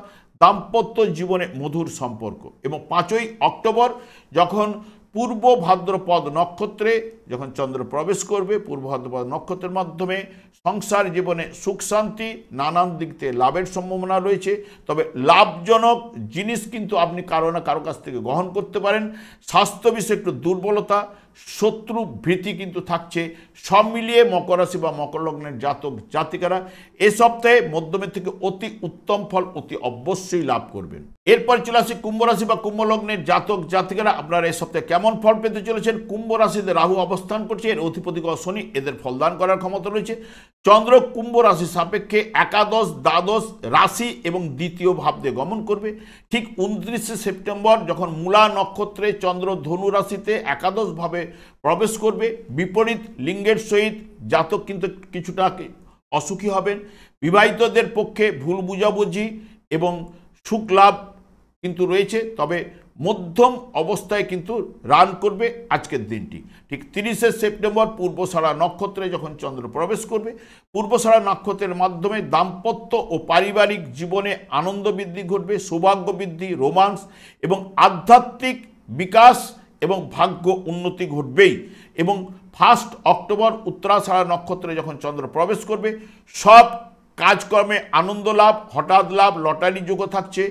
দাম্পত্য জীবনে মধুর সম্পর্ক। এবং 5 অক্টোবর যখন পূর্ব ভাদ্রপদ নক্ষত্রে যখন চন্দ্র প্রবেশ করবে, পূর্ব ভাদ্রপদ নক্ষত্রের মাধ্যমে সংসার জীবনে সুখ শান্তি, নানান দিক থেকে লাভের সম্ভাবনা রয়েছে, তবে লাভজনক জিনিস কিন্তু আপনি কারো না কারো কাছ থেকে গ্রহণ করতে পারেন। স্বাস্থ্য বিষয়ে একটু দুর্বলতা, শত্রু ভীতি কিন্তু থাকছে। সব মিলিয়ে মকর রাশি বা মকর লগ্নের জাতক জাতিকারা এ সপ্তাহে মধ্যমের থেকে অতি উত্তম ফল অতি অবশ্যই লাভ করবেন। এরপর চলে আসি কুম্ভ রাশি বা কুম্ভ লগ্নের জাতক জাতিকারা আপনারা এই সপ্তাহে কেমন ফল পেতে চলেছেন। কুম্ভ রাশিতে রাহু অবস্থান করছে, এর অধিপতি গ্রহ শনি, এদের ফলদান করার ক্ষমতা রয়েছে। চন্দ্র কুম্ভ রাশির সাপেক্ষে একাদশ, দ্বাদশ রাশি এবং দ্বিতীয় ভাব দিয়ে গমন করবে। ঠিক 29 সেপ্টেম্বর যখন মূলা নক্ষত্রে চন্দ্র ধনু রাশিতে একাদশ ভাবে প্রবেশ করবে, বিপরীত লিঙ্গের সহিত জাতক কিন্তু কিছুটা অসুখী হবেন। বিবাহিতদের পক্ষে ভুল বুঝাবুঝি এবং সুখ লাভ কিন্তু রয়েছে, তবে মধ্যম অবস্থায় কিন্তু রান করবে আজকের দিনটি। ঠিক 30 সেপ্টেম্বর পূর্বসারা নক্ষত্রে যখন চন্দ্র প্রবেশ করবে, পূর্বসারা নক্ষত্রের মাধ্যমে দাম্পত্য ও পারিবারিক জীবনে আনন্দ বৃদ্ধি ঘটবে, সৌভাগ্য বৃদ্ধি, রোমান্স এবং আধ্যাত্মিক বিকাশ এবং ভাগ্য উন্নতি ঘটবেই। এবং 1 অক্টোবর উত্তরাষাঢ়া নক্ষত্রে যখন চন্দ্র প্রবেশ করবে, সব কাজকর্মে আনন্দ লাভ, হঠাৎ লাভ, লটারি যোগ থাকছে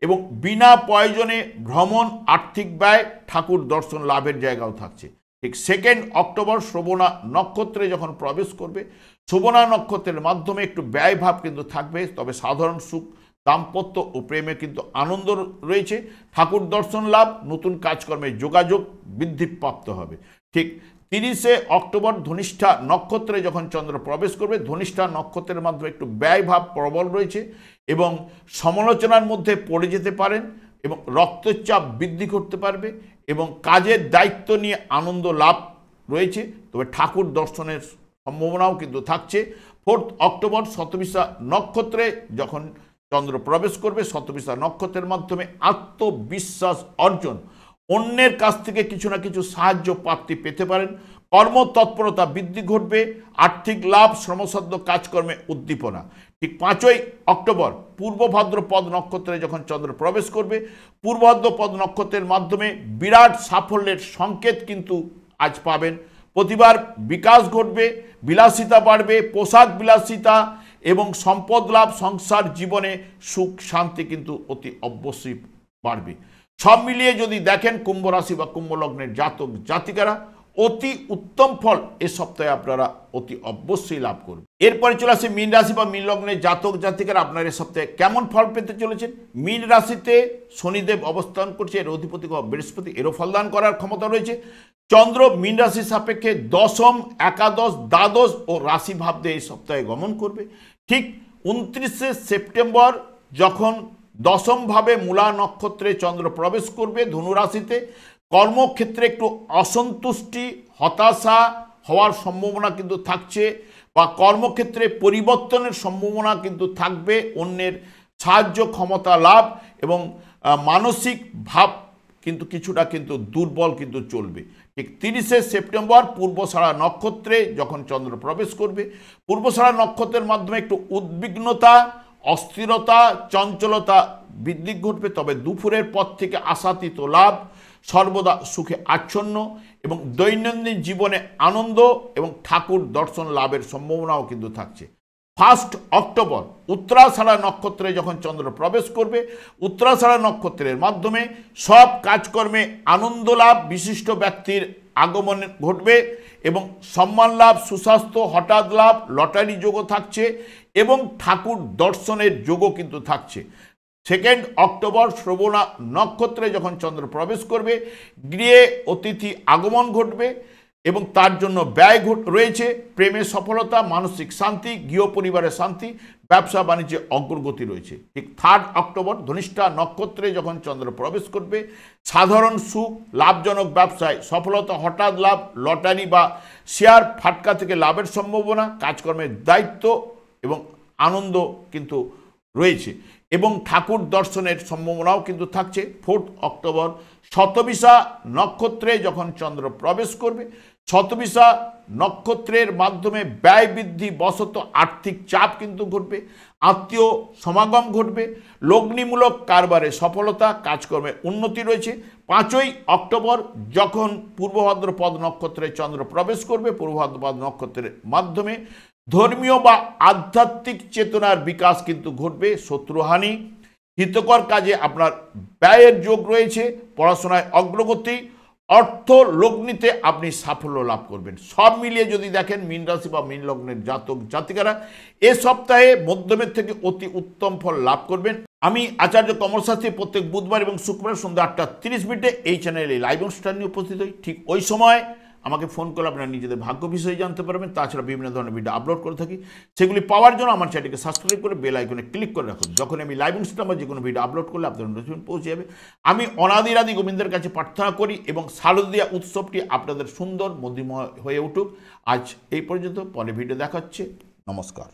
এবং বিনা প্রয়োজনে ভ্রমণ, আর্থিক ব্যয়, ঠাকুর দর্শন লাভের জায়গাও থাকছে। ঠিক 2 অক্টোবর শ্রবণা নক্ষত্রে যখন প্রবেশ করবে, শ্রবণা নক্ষত্রের মাধ্যমে একটু ব্যয়ভাব কিন্তু থাকবে, তবে সাধারণ সুখ, দাম্পত্য ও প্রেমে কিন্তু আনন্দ রয়েছে। ঠাকুর দর্শন লাভ, নতুন কাজকর্মে যোগাযোগ বৃদ্ধিপ্রাপ্ত হবে। ঠিক 30শে অক্টোবর ধনিষ্ঠা নক্ষত্রে যখন চন্দ্র প্রবেশ করবে, ধনিষ্ঠা নক্ষত্রের মাধ্যমে একটু ব্যয়ভাব প্রবল রয়েছে এবং সমালোচনার মধ্যে পড়ে যেতে পারেন এবং রক্তচাপ বৃদ্ধি করতে পারবে এবং কাজের দায়িত্ব নিয়ে আনন্দ লাভ রয়েছে। তবে ঠাকুর দর্শনের সম্ভাবনাও কিন্তু থাকছে। 4 অক্টোবর শতবিশা নক্ষত্রে যখন চন্দ্র প্রবেশ করবে, শতবিশা নক্ষত্রের মাধ্যমে আত্মবিশ্বাস অর্জন, অন্যের কাছ থেকে কিছু না কিছু সাহায্য প্রাপ্তি পেতে পারেন। কর্মতৎপরতা বৃদ্ধি ঘটবে, আর্থিক লাভ, শ্রমসাধ্য কাজকর্মে উদ্দীপনা। ঠিক 5ই অক্টোবর পূর্ব ভাদ্রপদ নক্ষত্রে যখন চন্দ্র প্রবেশ করবে, পূর্ব ভাদ্রপদ নক্ষত্রের মাধ্যমে বিরাট সাফল্যের সংকেত কিন্তু আজ পাবেন। প্রতিবার বিকাশ ঘটবে, বিলাসিতা বাড়বে, পোশাক বিলাসিতা এবং সম্পদ লাভ, সংসার জীবনে সুখ শান্তি কিন্তু অতি অবশ্যই বাড়বে। সব মিলিয়ে যদি দেখেন কুম্ভ রাশি বা কুম্ভ লগ্নের জাতক জাতিকারা অতি উত্তম ফল এ সপ্তাহে আপনারা অতি অবশ্যই লাভ করবেন। এরপরে চলে আসে মীন রাশি বা মীন লগ্নের জাতক জাতিকারা আপনার এ সপ্তাহে কেমন ফল পেতে চলেছেন। মীন রাশিতে শনিদেব অবস্থান করছে, এর অধিপতি বৃহস্পতি, এরও ফলদান করার ক্ষমতা রয়েছে। চন্দ্র মীন রাশির সাপেক্ষে দশম, একাদশ, দ্বাদশ ও রাশি ভাবতে এই সপ্তাহে গমন করবে। ঠিক 29শে সেপ্টেম্বর যখন দশমভাবে মূলা নক্ষত্রে চন্দ্র প্রবেশ করবে ধনু রাশিতে, কর্মক্ষেত্রে একটু অসন্তুষ্টি, হতাশা হওয়ার সম্ভাবনা কিন্তু থাকছে বা কর্মক্ষেত্রে পরিবর্তনের সম্ভাবনা কিন্তু থাকবে। অন্যের সাহায্য ক্ষমতা লাভ এবং মানসিক ভাব কিন্তু কিছুটা কিন্তু দুর্বল কিন্তু চলবে। ঠিক 30শে সেপ্টেম্বর পূর্বষাঢ়া নক্ষত্রে যখন চন্দ্র প্রবেশ করবে, পূর্বষাঢ়া নক্ষত্রের মাধ্যমে একটু উদ্বিগ্নতা, অস্থিরতা, চঞ্চলতা বৃদ্ধি ঘটবে। তবে দুপুরের পর থেকে আশাতীত লাভ, সর্বদা সুখে আচ্ছন্ন এবং দৈনন্দিন জীবনে আনন্দ এবং ঠাকুর দর্শন লাভের সম্ভাবনাও কিন্তু থাকছে। 1 অক্টোবর উত্তরাষাঢ়া নক্ষত্রে যখন চন্দ্র প্রবেশ করবে, উত্তরাষাঢ়া নক্ষত্রের মাধ্যমে সব কাজকর্মে আনন্দ লাভ, বিশিষ্ট ব্যক্তির আগমন ঘটবে এবং সম্মান লাভ, সুস্বাস্থ্য, হঠাৎ লাভ, লটারি যোগও থাকছে এবং ঠাকুর দর্শনের যোগও কিন্তু থাকছে। 2 অক্টোবর শ্রবণা নক্ষত্রে যখন চন্দ্র প্রবেশ করবে, গৃহে অতিথি আগমন ঘটবে এবং তার জন্য ব্যয় রয়েছে। প্রেমে সফলতা, মানসিক শান্তি, গৃহ পরিবারের শান্তি, ব্যবসা বাণিজ্যে অগ্রগতি রয়েছে। ঠিক 3 অক্টোবর ধনিষ্ঠা নক্ষত্রে যখন চন্দ্র প্রবেশ করবে, সাধারণ সুখ, লাভজনক ব্যবসায় সফলতা, হঠাৎ লাভ, লটারি বা শেয়ার ফাটকা থেকে লাভের সম্ভাবনা, কাজকর্মের দায়িত্ব এবং আনন্দ কিন্তু রয়েছে এবং ঠাকুর দর্শনের সম্ভাবনাও কিন্তু থাকছে। 4 অক্টোবর শতবিশা নক্ষত্রে যখন চন্দ্র প্রবেশ করবে, শতবিশা নক্ষত্রের মাধ্যমে ব্যয় বৃদ্ধি বশত আর্থিক চাপ কিন্তু ঘটবে, আত্মীয় সমাগম ঘটবে, লগ্নিমূলক কারবারে সফলতা, কাজকর্মে উন্নতি রয়েছে। 5ই অক্টোবর যখন পূর্ব ভাদ্রপদ নক্ষত্রে চন্দ্র প্রবেশ করবে, পূর্ব ভাদ্রপদ নক্ষত্রের মাধ্যমে ধর্মীয় বা আধ্যাত্মিক চেতনার বিকাশ কিন্তু ঘটবে। শত্রুহানি, হিতকর কাজে আপনার ব্যয়ের যোগ রয়েছে, পড়াশোনায় অগ্রগতি, অর্থ লগ্নিতে আপনি সাফল্য লাভ করবেন। সব মিলিয়ে যদি দেখেন মীন রাশি বা মীন লগ্নের জাতক জাতিকারা এ সপ্তাহে মধ্যমের থেকে অতি উত্তম ফল লাভ করবেন। আমি আচার্য কমল শাস্ত্রী প্রত্যেক বুধবার এবং শুক্রবার সন্ধ্যা 8:30 এই চ্যানেলে লাইভ অনুষ্ঠান নিয়ে উপস্থিত হই। ঠিক ওই সময় আমাকে ফোন করে আপনারা নিজেদের ভাগ্য বিষয়ে জানতে পারবেন। তাছাড়া বিভিন্ন ধরনের ভিডিও আপলোড করে থাকি, সেগুলি পাওয়ার জন্য আমার চ্যানেলকে সাবস্ক্রাইব করে বেল আইকনে ক্লিক করে রাখুন। যখন আমি লাইভ অনুষ্ঠান বা যে কোনো ভিডিও আপলোড করলে আপনাদের নোটিফিকেশন পৌঁছে যাবে। আমি অনাদিরাদি গোবিন্দের কাছে প্রার্থনা করি এবং শারদীয়া উৎসবটি আপনাদের সুন্দর মধুময় হয়ে উঠুক। আজ এই পর্যন্ত, পরে ভিডিও দেখাচ্ছে। নমস্কার।